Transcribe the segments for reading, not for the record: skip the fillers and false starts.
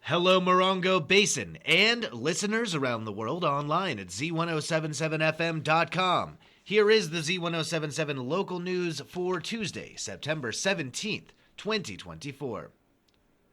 Hello, Morongo Basin, and listeners around the world online at Z107.7fm.com. Here is the Z107.7 local news for Tuesday, September 17th, 2024.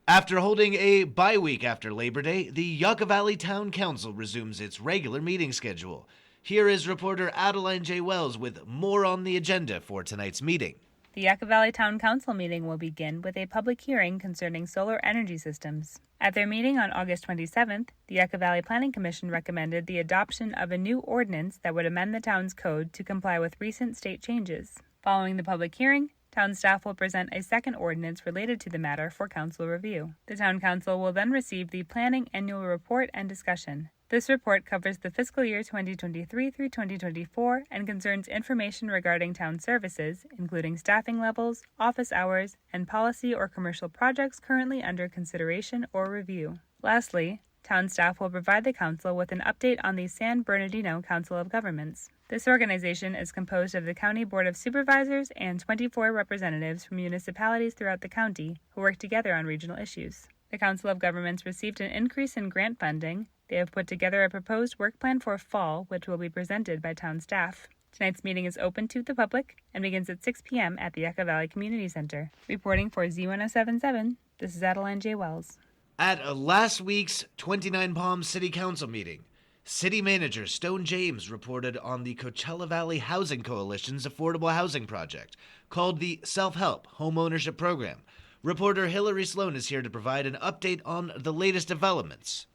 After holding a bye week after Labor Day, the Yucca Valley Town Council resumes its regular meeting schedule. Here is reporter Adeline J. Wells with more on the agenda for tonight's meeting. The Yucca Valley Town Council meeting will begin with a public hearing concerning solar energy systems. At their meeting on August 27th, the Yucca Valley Planning Commission recommended the adoption of a new ordinance that would amend the town's code to comply with recent state changes. Following the public hearing, town staff will present a second ordinance related to the matter for council review. The town council will then receive the planning annual report and discussion. This report covers the fiscal year 2023 through 2024 and concerns information regarding town services, including staffing levels, office hours, and policy or commercial projects currently under consideration or review. Lastly, town staff will provide the council with an update on the San Bernardino Council of Governments. This organization is composed of the County Board of Supervisors and 24 representatives from municipalities throughout the county who work together on regional issues. The Council of Governments received an increase in grant funding. They have put together a proposed work plan for fall, which will be presented by town staff. Tonight's meeting is open to the public and begins at 6 p.m. at the Yucca Valley Community Center. Reporting for Z107.7, this is Adeline J. Wells. At last week's 29 Palms City Council meeting, City Manager Stone James reported on the Coachella Valley Housing Coalition's affordable housing project, called the Self-Help Homeownership Program. Reporter Hillary Sloan is here to provide an update on the latest developments.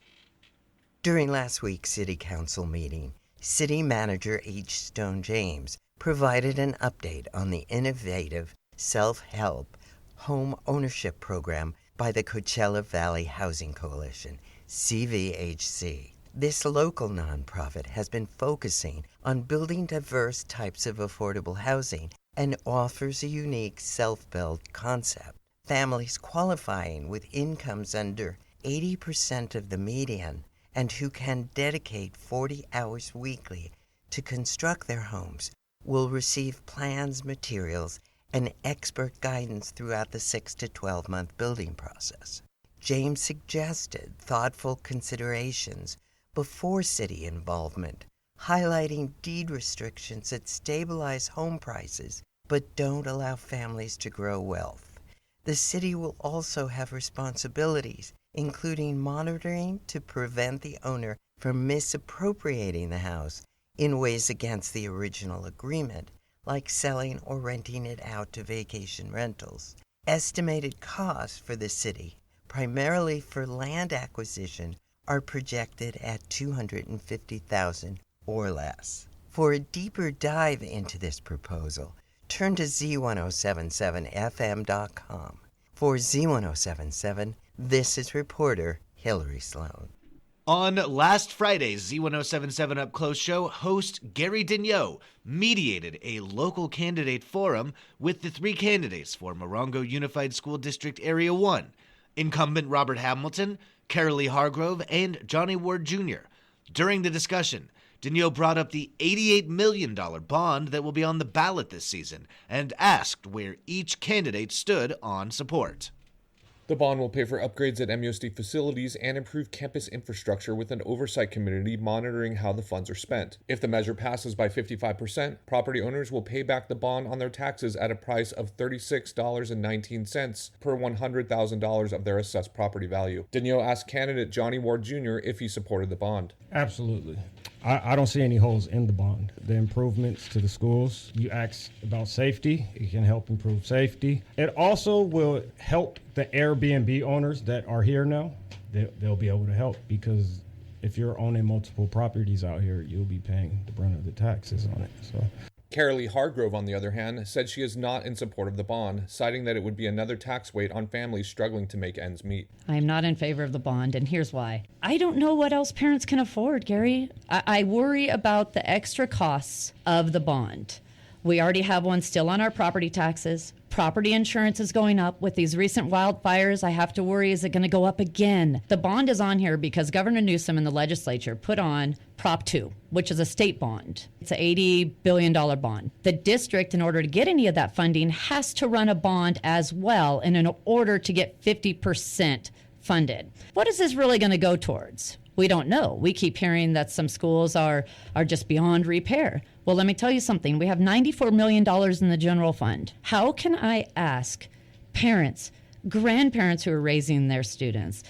During last week's City Council meeting, City Manager H. Stone James provided an update on the innovative Self-Help Home Ownership Program by the Coachella Valley Housing Coalition, CVHC. This local nonprofit has been focusing on building diverse types of affordable housing and offers a unique self-built concept. Families qualifying with incomes under 80% of the median and who can dedicate 40 hours weekly to construct their homes will receive plans, materials, and expert guidance throughout the 6 to 12-month building process. James suggested thoughtful considerations before city involvement, highlighting deed restrictions that stabilize home prices but don't allow families to grow wealth. The city will also have responsibilities, including monitoring to prevent the owner from misappropriating the house in ways against the original agreement, like selling or renting it out to vacation rentals. Estimated costs for the city, primarily for land acquisition, are projected at $250,000 or less. For a deeper dive into this proposal, turn to Z107.7fm.com. For Z107.7, this is reporter Hillary Sloan. On last Friday's Z107.7 Up Close show, host Gary Digneau mediated a local candidate forum with the three candidates for Morongo Unified School District Area 1, incumbent Robert Hamilton, Carolee Hargrove, and Johnny Ward Jr. During the discussion, Digneau brought up the $88 million bond that will be on the ballot this season and asked where each candidate stood on support. The bond will pay for upgrades at MUSD facilities and improve campus infrastructure with an oversight committee monitoring how the funds are spent. If the measure passes by 55%, property owners will pay back the bond on their taxes at a price of $36.19 per $100,000 of their assessed property value. Digneau asked candidate Johnny Ward Jr. if he supported the bond. Absolutely. I don't see any holes in the bond. The improvements to the schools, you asked about safety. It can help improve safety. It also will help the Airbnb owners that are here now. They'll be able to help because if you're owning multiple properties out here, you'll be paying the brunt of the taxes on it. So. Carolee Hargrove, on the other hand, said she is not in support of the bond, citing that it would be another tax weight on families struggling to make ends meet. I am not in favor of the bond, and here's why. I don't know what else parents can afford, Gary. I worry about the extra costs of the bond. We already have one still on our property taxes. Property insurance is going up. With these recent wildfires, I have to worry, is it going to go up again? The bond is on here because Governor Newsom and the legislature put on Prop 2, which is a state bond. It's an $80 billion bond. The district, in order to get any of that funding, has to run a bond as well, and in order to get 50% funded. What is this really going to go towards? We don't know. We keep hearing that some schools are just beyond repair. Well, let me tell you something. We have $94 million in the general fund. How can I ask parents, grandparents who are raising their students,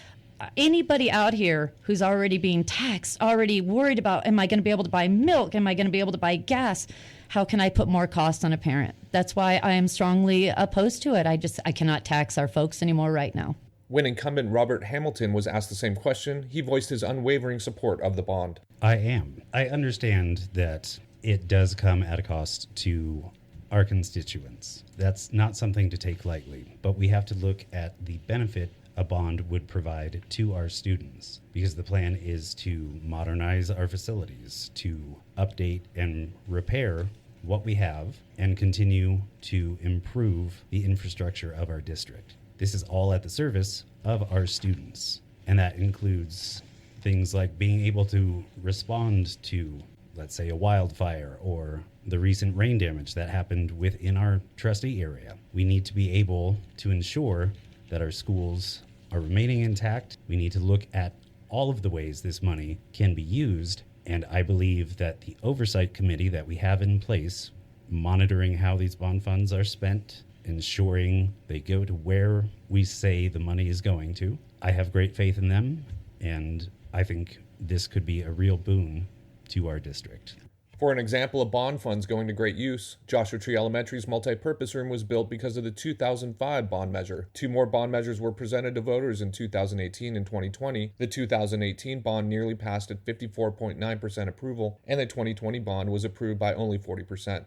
anybody out here who's already being taxed, already worried about, am I going to be able to buy milk? Am I going to be able to buy gas? How can I put more cost on a parent? That's why I am strongly opposed to it. I cannot tax our folks anymore right now. When incumbent Robert Hamilton was asked the same question, he voiced his unwavering support of the bond. I am. I understand that it does come at a cost to our constituents. That's not something to take lightly, but we have to look at the benefit a bond would provide to our students, because the plan is to modernize our facilities, to update and repair what we have, and continue to improve the infrastructure of our district. This is all at the service of our students, and that includes things like being able to respond to, let's say, a wildfire or the recent rain damage that happened within our trustee area. We need to be able to ensure that our schools are remaining intact. We need to look at all of the ways this money can be used, and I believe that the oversight committee that we have in place, monitoring how these bond funds are spent, ensuring they go to where we say the money is going to, I have great faith in them, and I think this could be a real boon to our district. For an example of bond funds going to great use, Joshua Tree Elementary's multi-purpose room was built because of the 2005 bond measure. 2 more bond measures were presented to voters in 2018 and 2020. The 2018 bond nearly passed at 54.9% approval, and the 2020 bond was approved by only 40%.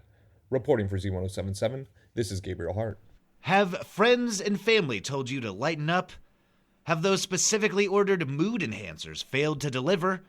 Reporting for Z107.7, this is Gabriel Hart. Have friends and family told you to lighten up? Have those specifically ordered mood enhancers failed to deliver?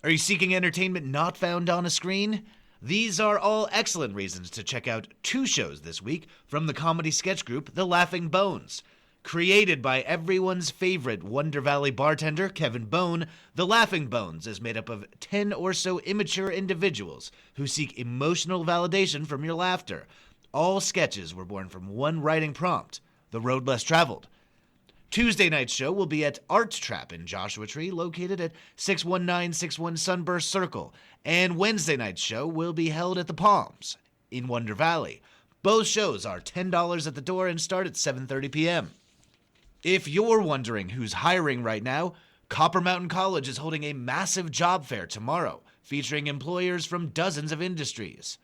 Are you seeking entertainment not found on a screen? These are all excellent reasons to check out 2 shows this week from the comedy sketch group The Laughing Bones. Created by everyone's favorite Wonder Valley bartender, Kevin Bone, The Laughing Bones is made up of 10 or so immature individuals who seek emotional validation from your laughter. All sketches were born from one writing prompt, The Road Less Traveled. Tuesday night's show will be at Art Trap in Joshua Tree, located at 61961 Sunburst Circle, and Wednesday night's show will be held at the Palms in Wonder Valley. Both shows are $10 at the door and start at 7:30 p.m. If you're wondering who's hiring right now, Copper Mountain College is holding a massive job fair tomorrow, featuring employers from dozens of industries.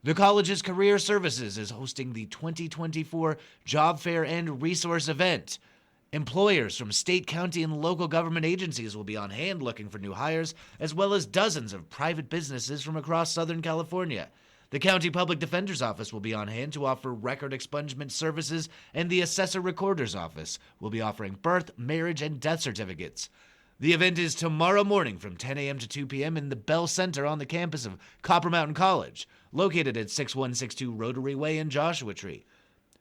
The college's Career Services is hosting the 2024 Job Fair and Resource Event. Employers from state, county, and local government agencies will be on hand looking for new hires, as well as dozens of private businesses from across Southern California. The County Public Defender's Office will be on hand to offer record expungement services, and the Assessor Recorder's Office will be offering birth, marriage, and death certificates. The event is tomorrow morning from 10 a.m. to 2 p.m. in the Bell Center on the campus of Copper Mountain College, located at 6162 Rotary Way in Joshua Tree.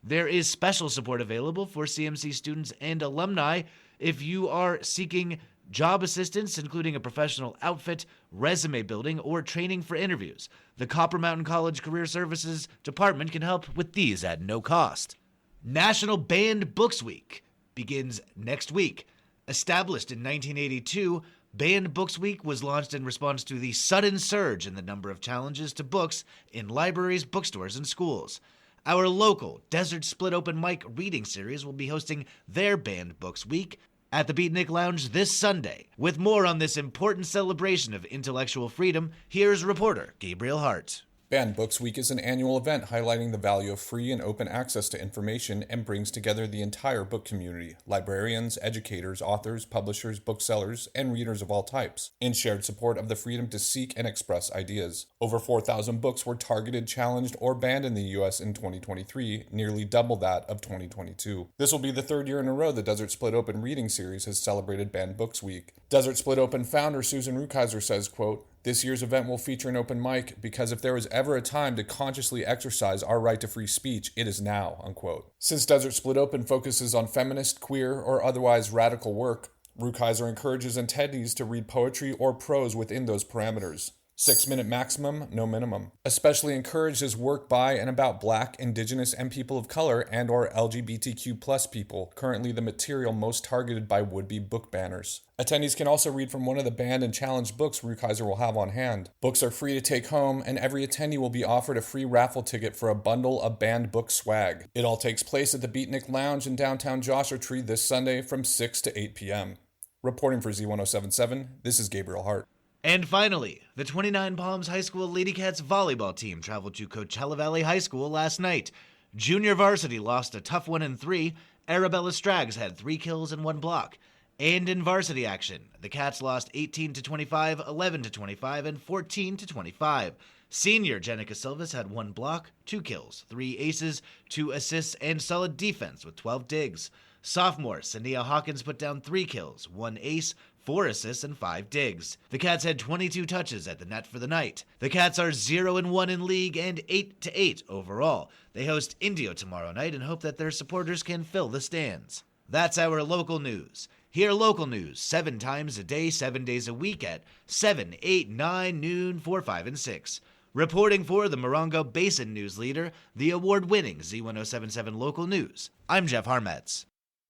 There is special support available for CMC students and alumni if you are seeking job assistance, including a professional outfit, resume building, or training for interviews. The Copper Mountain College Career Services Department can help with these at no cost. National Banned Books Week begins next week. Established in 1982, Banned Books Week was launched in response to the sudden surge in the number of challenges to books in libraries, bookstores, and schools. Our local Desert Split Open Mic reading series will be hosting their Banned Books Week at the Beatnik Lounge this Sunday. With more on this important celebration of intellectual freedom, here's reporter Gabriel Hart. Banned Books Week is an annual event highlighting the value of free and open access to information and brings together the entire book community, librarians, educators, authors, publishers, booksellers, and readers of all types, in shared support of the freedom to seek and express ideas. Over 4,000 books were targeted, challenged, or banned in the U.S. in 2023, nearly double that of 2022. This will be the 3rd year in a row the Desert Split Open reading series has celebrated Banned Books Week. Desert Split Open founder Susan Rukeyser says, quote, "This year's event will feature an open mic because if there was ever a time to consciously exercise our right to free speech, it is now," unquote. Since Desert Split Open focuses on feminist, queer, or otherwise radical work, Rukeyser encourages attendees to read poetry or prose within those parameters. 6-minute maximum, no minimum. Especially encouraged is work by and about Black, Indigenous, and people of color and or LGBTQ plus people, currently the material most targeted by would-be book banners. Attendees can also read from one of the banned and challenged books Rukeyser will have on hand. Books are free to take home, and every attendee will be offered a free raffle ticket for a bundle of banned book swag. It all takes place at the Beatnik Lounge in downtown Joshua Tree this Sunday from 6 to 8 p.m. Reporting for Z107.7, this is Gabriel Hart. And finally, the 29 Palms High School Lady Cats volleyball team traveled to Coachella Valley High School last night. Junior varsity lost a tough 1 in 3. Arabella Straggs had 3 kills and 1 block. And in varsity action, the Cats lost 18-25, 11-25, and 14-25. Senior Jenica Silvas had 1 block, 2 kills, 3 aces, 2 assists, and solid defense with 12 digs. Sophomore Sania Hawkins put down 3 kills, 1 ace, 4 assists, and 5 digs. The Cats had 22 touches at the net for the night. The Cats are 0-1 in league and 8-8 overall. They host Indio tomorrow night and hope that their supporters can fill the stands. That's our local news. Hear local news 7 times a day, 7 days a week at 7, 8, 9, noon, 4, 5, and 6. Reporting for the Morongo Basin News Leader, the award-winning Z107.7 Local News, I'm Jeff Harmetz.